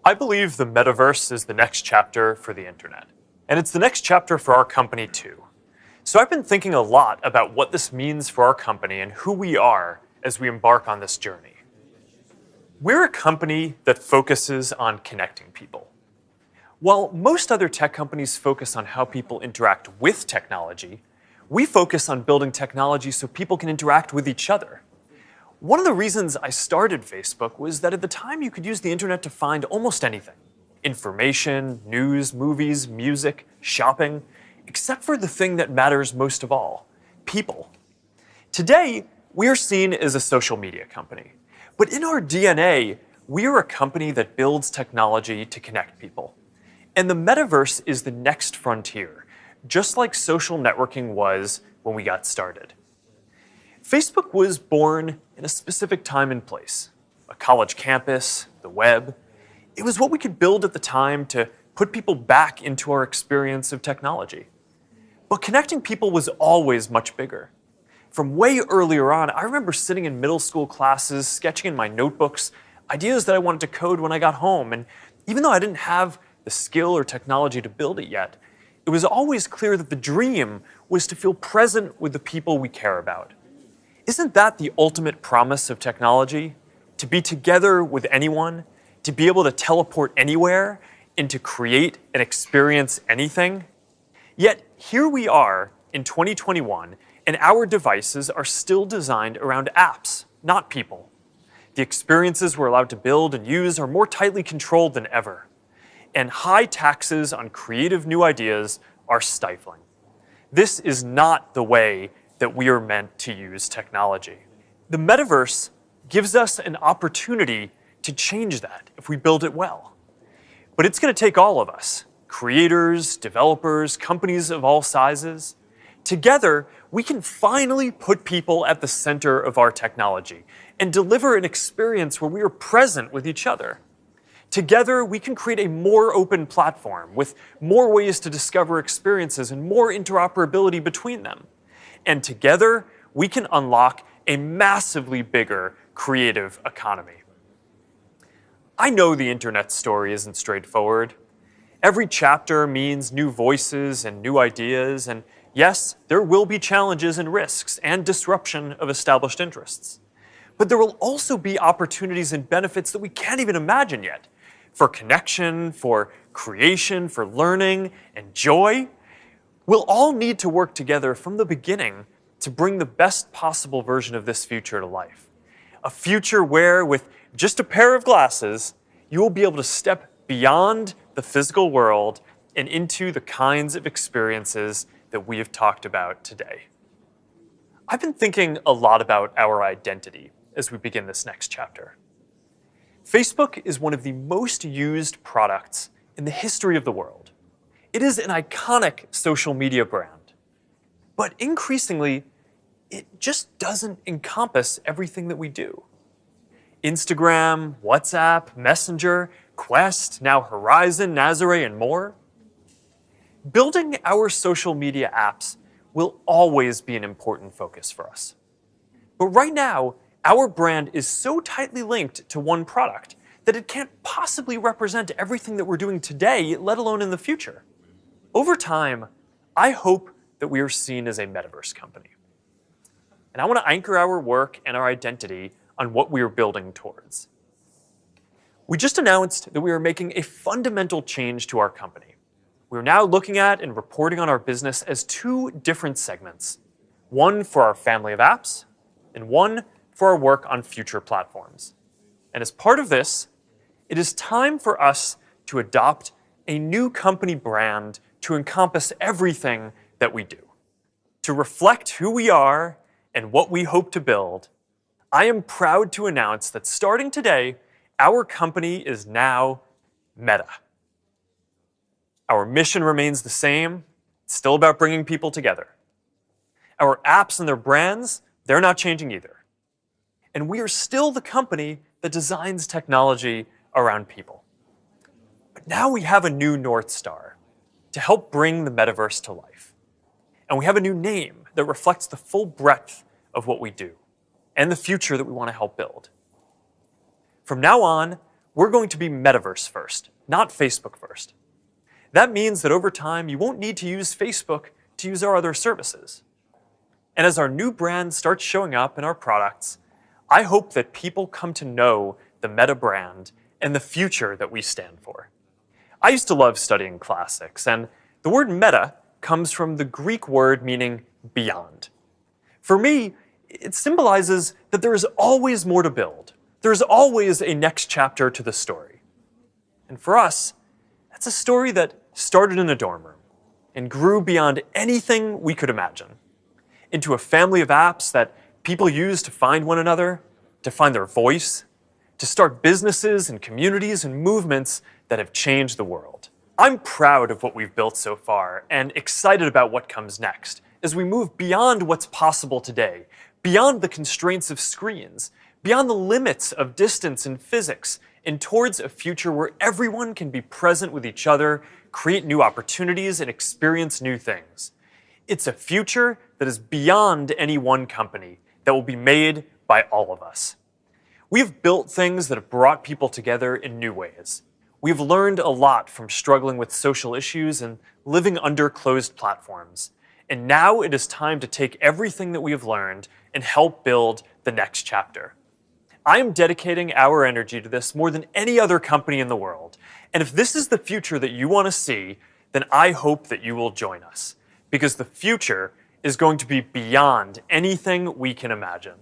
I believe the metaverse is the next chapter for the internet. And it's the next chapter for our company too. So I've been thinking a lot about what this means for our company and who we are as we embark on this journey. We're a company that focuses on connecting people. While most other tech companies focus on how people interact with technology, we focus on building technology so people can interact with each other. One of the reasons I started Facebook was that at the time you could use the internet to find almost anything. Information, news, movies, music, shopping, except for the thing that matters most of all, people. Today, we are seen as a social media company. But in our DNA, we are a company that builds technology to connect people. And the metaverse is the next frontier, just like social networking was when we got started. Facebook was born in a specific time and place, a college campus, the web. It was what we could build at the time to put people back into our experience of technology. But connecting people was always much bigger. From way earlier on, I remember sitting in middle school classes, sketching in my notebooks, ideas that I wanted to code when I got home. And even though I didn't have the skill or technology to build it yet, it was always clear that the dream was to feel present with the people we care about. Isn't that the ultimate promise of technology? To be together with anyone, to be able to teleport anywhere, and to create and experience anything? Yet here we are in 2021, and our devices are still designed around apps, not people. The experiences we're allowed to build and use are more tightly controlled than ever. And high taxes on creative new ideas are stifling. This is not the way that we are meant to use technology. The metaverse gives us an opportunity to change that if we build it well. But it's going to take all of us, creators, developers, companies of all sizes. Together, we can finally put people at the center of our technology and deliver an experience where we are present with each other. Together, we can create a more open platform with more ways to discover experiences and more interoperability between them. And together, we can unlock a massively bigger creative economy. I know the internet story isn't straightforward. Every chapter means new voices and new ideas, and yes, there will be challenges and risks and disruption of established interests. But there will also be opportunities and benefits that we can't even imagine yet. For connection, for creation, for learning, and joy. We'll all need to work together from the beginning to bring the best possible version of this future to life. A future where, with just a pair of glasses, you will be able to step beyond the physical world and into the kinds of experiences that we have talked about today. I've been thinking a lot about our identity as we begin this next chapter. Facebook is one of the most used products in the history of the world. It is an iconic social media brand. But increasingly, it just doesn't encompass everything that we do. Instagram, WhatsApp, Messenger, Quest, now Horizon, Nazare, and more. Building our social media apps will always be an important focus for us. But right now, our brand is so tightly linked to one product that it can't possibly represent everything that we're doing today, let alone in the future. Over time, I hope that we are seen as a metaverse company. And I want to anchor our work and our identity on what we are building towards. We just announced that we are making a fundamental change to our company. We're now looking at and reporting on our business as two different segments. One for our family of apps, and one for our work on future platforms. And as part of this, it is time for us to adopt a new company brand to encompass everything that we do. To reflect who we are and what we hope to build, I am proud to announce that starting today, our company is now Meta. Our mission remains the same. It's still about bringing people together. Our apps and their brands, they're not changing either. And we are still the company that designs technology around people. But now we have a new North Star to help bring the metaverse to life. And we have a new name that reflects the full breadth of what we do and the future that we want to help build. From now on, we're going to be metaverse first, not Facebook first. That means that over time, you won't need to use Facebook to use our other services. And as our new brand starts showing up in our products, I hope that people come to know the Meta brand and the future that we stand for. I used to love studying classics, and the word meta comes from the Greek word meaning beyond. For me, it symbolizes that there is always more to build. There is always a next chapter to the story. And for us, that's a story that started in a dorm room and grew beyond anything we could imagine, into a family of apps that people use to find one another, to find their voice, to start businesses and communities and movements that have changed the world. I'm proud of what we've built so far and excited about what comes next as we move beyond what's possible today, beyond the constraints of screens, beyond the limits of distance and physics, and towards a future where everyone can be present with each other, create new opportunities, and experience new things. It's a future that is beyond any one company, that will be made by all of us. We've built things that have brought people together in new ways. We've learned a lot from struggling with social issues and living under closed platforms. And now it is time to take everything that we have learned and help build the next chapter. I am dedicating our energy to this more than any other company in the world. And if this is the future that you want to see, then I hope that you will join us, because the future is going to be beyond anything we can imagine.